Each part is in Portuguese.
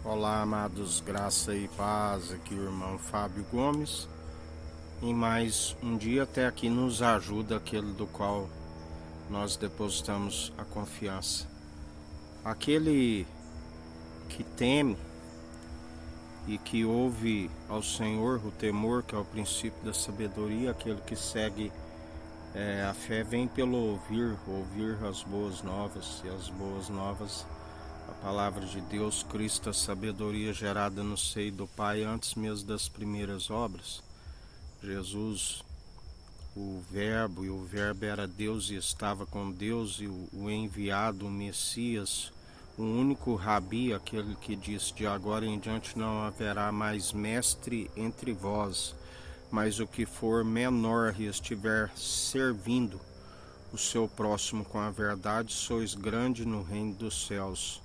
Olá, amados, graça e paz, aqui o irmão Fábio Gomes. Em mais um dia até aqui nos ajuda aquele do qual nós depositamos a confiança. Aquele que teme e que ouve ao Senhor, o temor, que é o princípio da sabedoria, aquele que segue a fé vem pelo ouvir as boas novas, e as boas novas, a palavra de Deus, Cristo, a sabedoria gerada no seio do Pai antes mesmo das primeiras obras. Jesus, o Verbo, e o Verbo era Deus e estava com Deus, e o enviado, o Messias, o único Rabi, aquele que disse: de agora em diante não haverá mais mestre entre vós, mas o que for menor e estiver servindo o seu próximo com a verdade, sois grande no reino dos céus.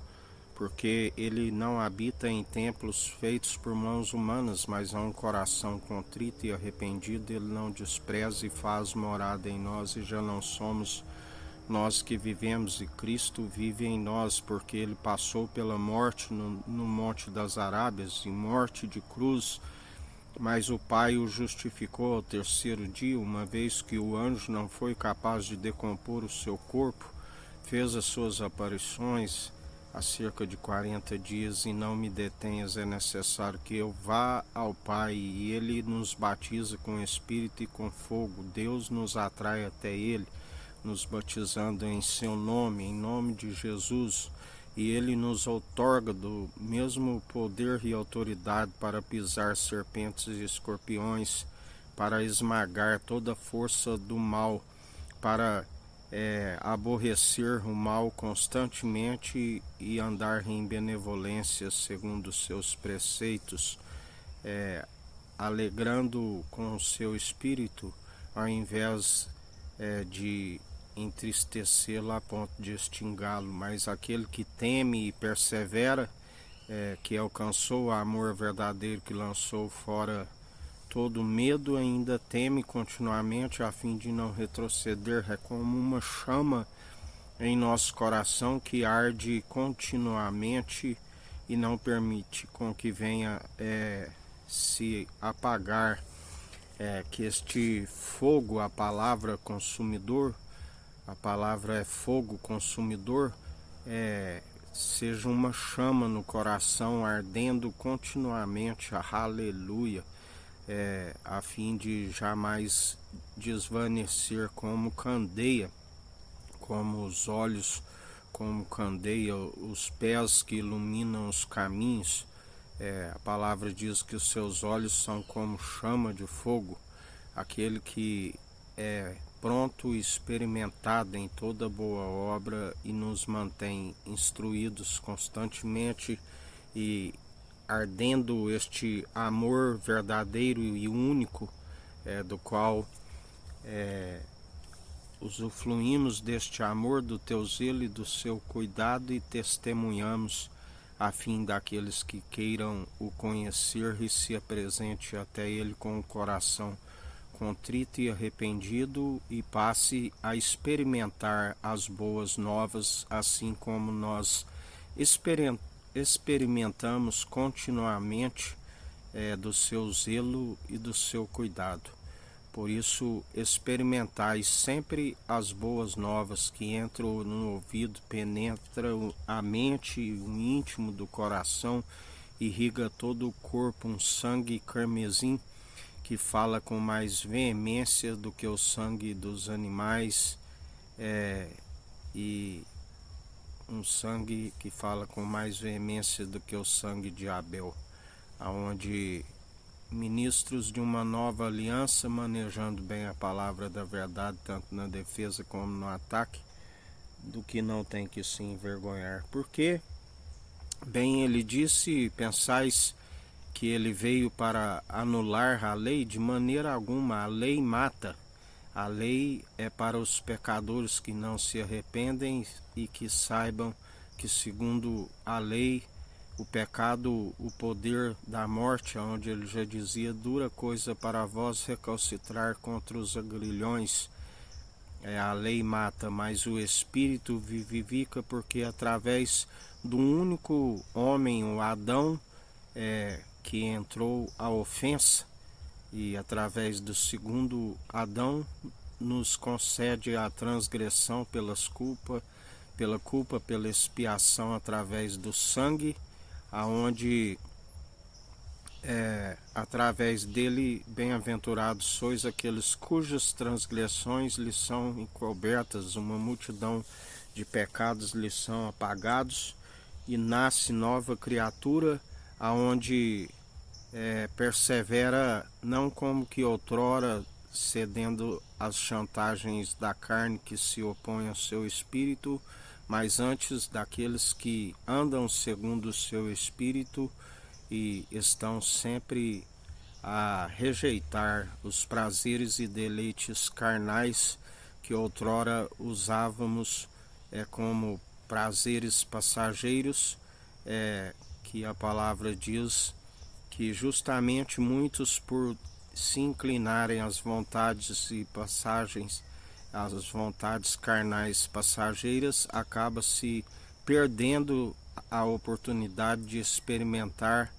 Porque ele não habita em templos feitos por mãos humanas, mas há um coração contrito e arrependido, ele não despreza e faz morada em nós, e já não somos nós que vivemos, e Cristo vive em nós, porque ele passou pela morte no Monte das Arábias, e morte de cruz, mas o Pai o justificou ao terceiro dia, uma vez que o anjo não foi capaz de decompor o seu corpo, fez as suas aparições há cerca de 40 dias, e não me detenhas, é necessário que eu vá ao Pai, e ele nos batiza com Espírito e com fogo. Deus nos atrai até ele, nos batizando em seu nome, em nome de Jesus, e ele nos outorga do mesmo poder e autoridade para pisar serpentes e escorpiões, para esmagar toda a força do mal, para aborrecer o mal constantemente e andar em benevolência segundo os seus preceitos, alegrando com o seu espírito, ao invés de entristecê-lo a ponto de extingá-lo. Mas aquele que teme e persevera, que alcançou o amor verdadeiro, que lançou fora todo medo, ainda teme continuamente a fim de não retroceder. É como uma chama em nosso coração que arde continuamente e não permite com que venha se apagar, que este fogo, a palavra consumidor, a palavra é fogo consumidor, seja uma chama no coração ardendo continuamente, aleluia, a fim de jamais desvanecer como candeia, como os olhos, como candeia, os pés que iluminam os caminhos. A palavra diz que os seus olhos são como chama de fogo. Aquele que é pronto e experimentado em toda boa obra e nos mantém instruídos constantemente e ardendo este amor verdadeiro e único, do qual usufruímos deste amor, do teu zelo e do seu cuidado, e testemunhamos a fim daqueles que queiram o conhecer e se apresente até ele com o coração contrito e arrependido, e passe a experimentar as boas novas, assim como nós experimentamos continuamente do seu zelo e do seu cuidado. Por isso, experimentai sempre as boas novas, que entram no ouvido, penetram a mente e o íntimo do coração, irriga todo o corpo, um sangue carmesim que fala com mais veemência do que o sangue dos animais, e um sangue que fala com mais veemência do que o sangue de Abel, aonde ministros de uma nova aliança, manejando bem a palavra da verdade, tanto na defesa como no ataque, do que não tem que se envergonhar. Porque, bem ele disse, pensais que ele veio para anular a lei? De maneira alguma, a lei mata. A lei é para os pecadores que não se arrependem e que saibam que, segundo a lei, o pecado, o poder da morte, onde ele já dizia: dura coisa para vós recalcitrar contra os agrilhões. A lei mata, mas o Espírito vivifica, porque através do único homem, o Adão, que entrou a ofensa, e através do segundo Adão nos concede a transgressão pela culpa, pela expiação através do sangue, aonde através dele, bem-aventurados sois aqueles cujas transgressões lhes são encobertas, uma multidão de pecados lhes são apagados, e nasce nova criatura, aonde persevera não como que outrora, cedendo às chantagens da carne que se opõe ao seu espírito, mas antes daqueles que andam segundo o seu espírito e estão sempre a rejeitar os prazeres e deleites carnais que outrora usávamos como prazeres passageiros, que a palavra diz que justamente muitos, por se inclinarem às vontades e passagens, às vontades carnais passageiras, acaba se perdendo a oportunidade de experimentar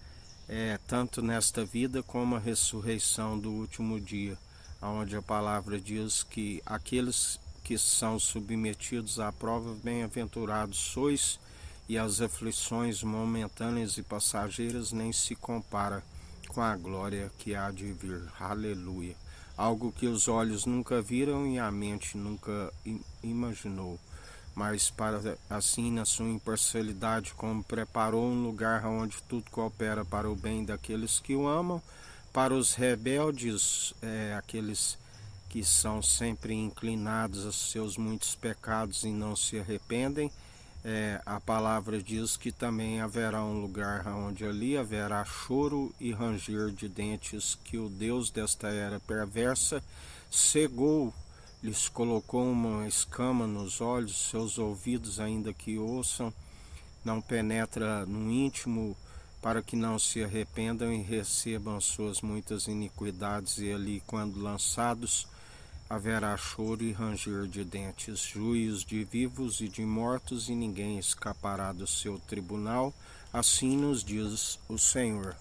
tanto nesta vida como a ressurreição do último dia, onde a palavra diz que aqueles que são submetidos à prova, bem-aventurados sois, e as aflições momentâneas e passageiras nem se compara com a glória que há de vir. Aleluia. Algo que os olhos nunca viram e a mente nunca imaginou, mas para assim, na sua imparcialidade, como preparou um lugar onde tudo coopera para o bem daqueles que o amam, para os rebeldes, aqueles que são sempre inclinados aos seus muitos pecados e não se arrependem, a palavra diz que também haverá um lugar onde ali haverá choro e ranger de dentes, que o Deus desta era perversa cegou, lhes colocou uma escama nos olhos, seus ouvidos, ainda que ouçam, não penetra no íntimo, para que não se arrependam e recebam suas muitas iniquidades, e ali, quando lançados, haverá choro e ranger de dentes, juízos de vivos e de mortos, e ninguém escapará do seu tribunal. Assim nos diz o Senhor.